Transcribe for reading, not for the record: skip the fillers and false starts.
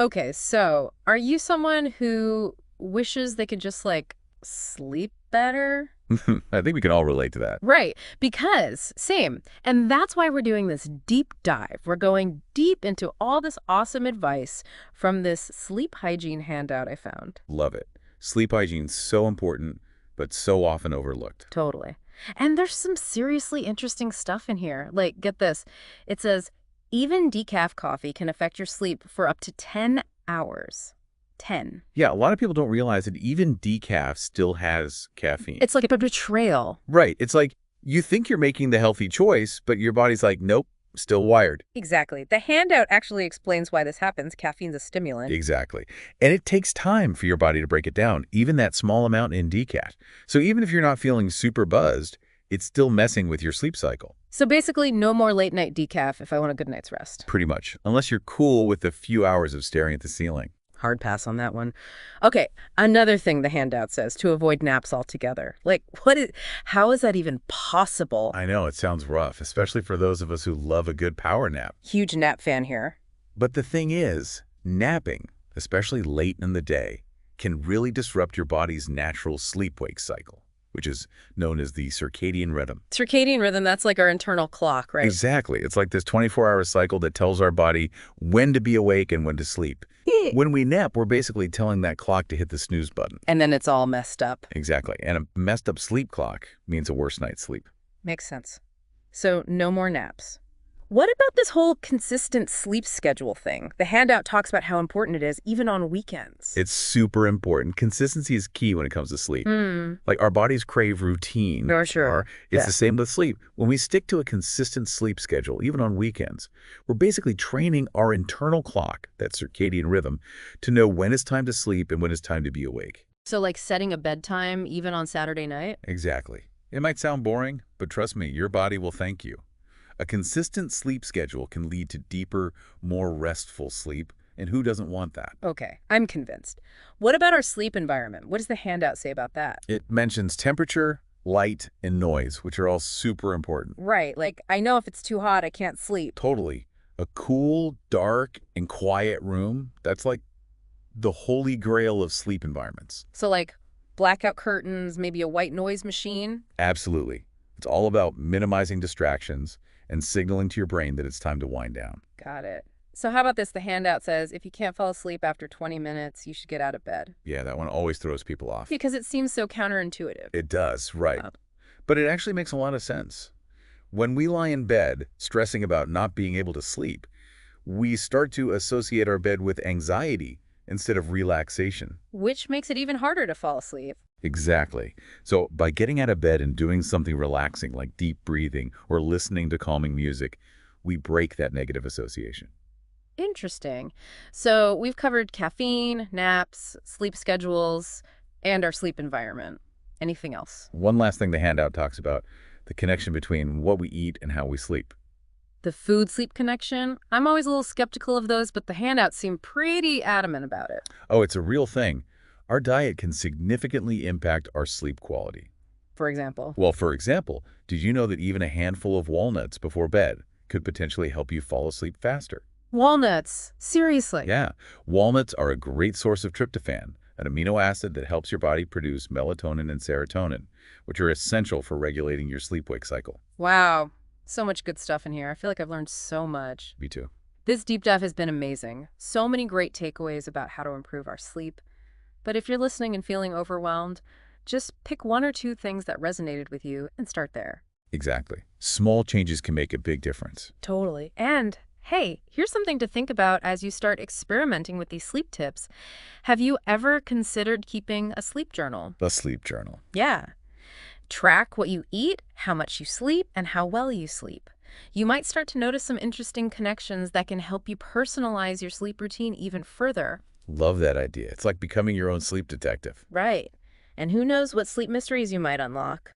Okay, so are you someone who wishes they could just sleep better? I think we can all relate to that. Right, because same. And that's why we're doing this deep dive. We're going deep into all this awesome advice from this sleep hygiene handout I found. Love it. Sleep hygiene's so important, but so often overlooked. Totally. And there's some seriously interesting stuff in here. Like, get this. It says, even decaf coffee can affect your sleep for up to 10 hours. 10. Yeah, a lot of people don't realize that even decaf still has caffeine. It's like a betrayal. Right. It's like you think you're making the healthy choice, but your body's like, nope, still wired. Exactly. The handout actually explains why this happens. Caffeine's a stimulant. Exactly. And it takes time for your body to break it down, even that small amount in decaf. So even if you're not feeling super buzzed, it's still messing with your sleep cycle. So basically, no more late night decaf if I want a good night's rest. Pretty much. Unless you're cool with a few hours of staring at the ceiling. Hard pass on that one. Okay, another thing the handout says to avoid naps altogether. How is that even possible? I know, it sounds rough, especially for those of us who love a good power nap. Huge nap fan here. But the thing is, napping, especially late in the day, can really disrupt your body's natural sleep-wake cycle, which is known as the circadian rhythm. Circadian rhythm, that's like our internal clock, right? Exactly. It's like this 24-hour cycle that tells our body when to be awake and when to sleep. When we nap, we're basically telling that clock to hit the snooze button. And then it's all messed up. Exactly. And a messed up sleep clock means a worse night's sleep. Makes sense. So no more naps. What about this whole consistent sleep schedule thing? The handout talks about how important it is, even on weekends. It's super important. Consistency is key when it comes to sleep. Like our bodies crave routine. For sure. It's the same with sleep. When we stick to a consistent sleep schedule, even on weekends, we're basically training our internal clock, that circadian rhythm, to know when it's time to sleep and when it's time to be awake. So like setting a bedtime even on Saturday night? Exactly. It might sound boring, but trust me, your body will thank you. A consistent sleep schedule can lead to deeper, more restful sleep, and who doesn't want that? Okay, I'm convinced. What about our sleep environment? What does the handout say about that? It mentions temperature, light, and noise, which are all super important. Right, like I know if it's too hot, I can't sleep. Totally. A cool, dark, and quiet room, that's like the holy grail of sleep environments. So like blackout curtains, maybe a white noise machine? Absolutely. It's all about minimizing distractions and signaling to your brain that it's time to wind down. Got it. So how about this? The handout says if you can't fall asleep after 20 minutes, you should get out of bed. Yeah, that one always throws people off. Because it seems so counterintuitive. It does, right. Oh. But it actually makes a lot of sense. When we lie in bed, stressing about not being able to sleep, we start to associate our bed with anxiety instead of relaxation. Which makes it even harder to fall asleep. Exactly. So by getting out of bed and doing something relaxing like deep breathing or listening to calming music, we break that negative association. Interesting. So we've covered caffeine, naps, sleep schedules, and our sleep environment. Anything else? One last thing the handout talks about, the connection between what we eat and how we sleep. The food-sleep connection? I'm always a little skeptical of those, but the handouts seem pretty adamant about it. Oh, it's a real thing. Our diet can significantly impact our sleep quality. For example. Well, for example, did you know that even a handful of walnuts before bed could potentially help you fall asleep faster? Walnuts? Seriously? Yeah, walnuts are a great source of tryptophan, an amino acid that helps your body produce melatonin and serotonin, which are essential for regulating your sleep-wake cycle. Wow. So much good stuff in here. I feel like I've learned so much. Me too. This deep dive has been amazing. So many great takeaways about how to improve our sleep. But if you're listening and feeling overwhelmed, just pick one or two things that resonated with you and start there. Exactly. Small changes can make a big difference. Totally. And hey, here's something to think about as you start experimenting with these sleep tips. Have you ever considered keeping a sleep journal? A sleep journal. Yeah. Track what you eat, how much you sleep, and how well you sleep. You might start to notice some interesting connections that can help you personalize your sleep routine even further. Love that idea. It's like becoming your own sleep detective. Right. And who knows what sleep mysteries you might unlock.